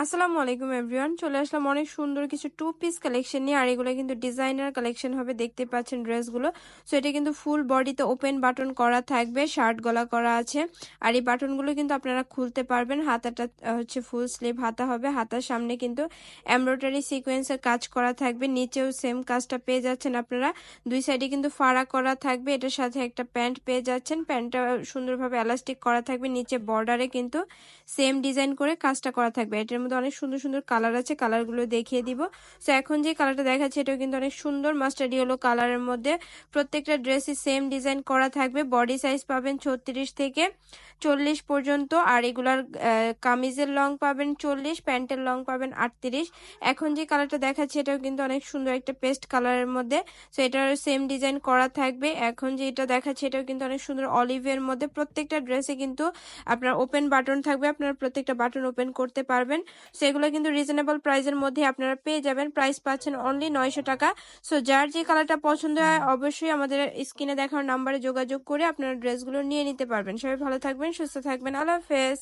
আসসালামু আলাইকুম এভরিওয়ান, চলে আসলাম অনেক সুন্দর কিছু টু পিস কালেকশন নিয়ে। আর এগুলো কিন্তু ডিজাইনার কালেকশন হবে, দেখতে পাচ্ছেন ড্রেসগুলো। সো এটা কিন্তু ফুল বডিতে ওপেন বাটন করা থাকবে, শার্ট গলা করা আছে। আর এই বাটনগুলো কিন্তু আপনারা খুলতে পারবেন। হাতাটা হচ্ছে ফুল স্লিভ হাতা হবে, হাতার সামনে কিন্তু এমব্রয়ডারি সিকোয়েন্সের কাজ করা থাকবে, নিচেও সেম কাজটা পেয়ে যাচ্ছেন আপনারা। দুই সাইডে কিন্তু ফাড়া করা থাকবে, এটার সাথে একটা প্যান্ট পেয়ে যাচ্ছেন। প্যান্টটা সুন্দরভাবে এলাস্টিক করা থাকবে, নিচে বর্ডারে কিন্তু সেম ডিজাইন করে কাজটা করা থাকবে। এটার মধ্যে অনেক সুন্দর সুন্দর কালার আছে, কালারগুলো দেখিয়ে দিব। সো এখন যে কালারটা দেখাচ্ছে এটাও কিন্তু অনেক সুন্দর মাস্টার্ড ইয়েলো কালারের মধ্যে। প্রত্যেকটা ড্রেসই সেম ডিজাইন করা থাকবে। বডি সাইজ পাবেন 36 থেকে 40 পর্যন্ত। আর এগুলার কামিজের লং পাবেন 40, প্যান্টের লং পাবেন 38। এখন যে কালারটা দেখাচ্ছে এটাও কিন্তু অনেক সুন্দর একটা পেস্ট কালারের মধ্যে। সো এটার সেম ডিজাইন করা থাকবে। এখন যে এটা দেখাচ্ছে এটাও কিন্তু অনেক সুন্দর অলিভের মধ্যে। প্রত্যেকটা ড্রেসে কিন্তু আপনার ওপেন বাটন থাকবে, আপনারা প্রত্যেকটা বাটন ওপেন করতে পারবেন। সেগুলো কিন্তু রিজনেবল প্রাইসের মধ্যে আপনারা পেয়ে যাবেন। প্রাইস পাচ্ছেন অনলি 900 টাকা। সো যার যে কালারটা পছন্দ হয় অবশ্যই আমাদের স্ক্রিনে দেখার নাম্বারে যোগাযোগ করে আপনারা ড্রেসগুলো নিয়ে নিতে পারবেন। সবাই ভালো থাকবেন, সুস্থ থাকবেন, আল্লাহ হাফেজ।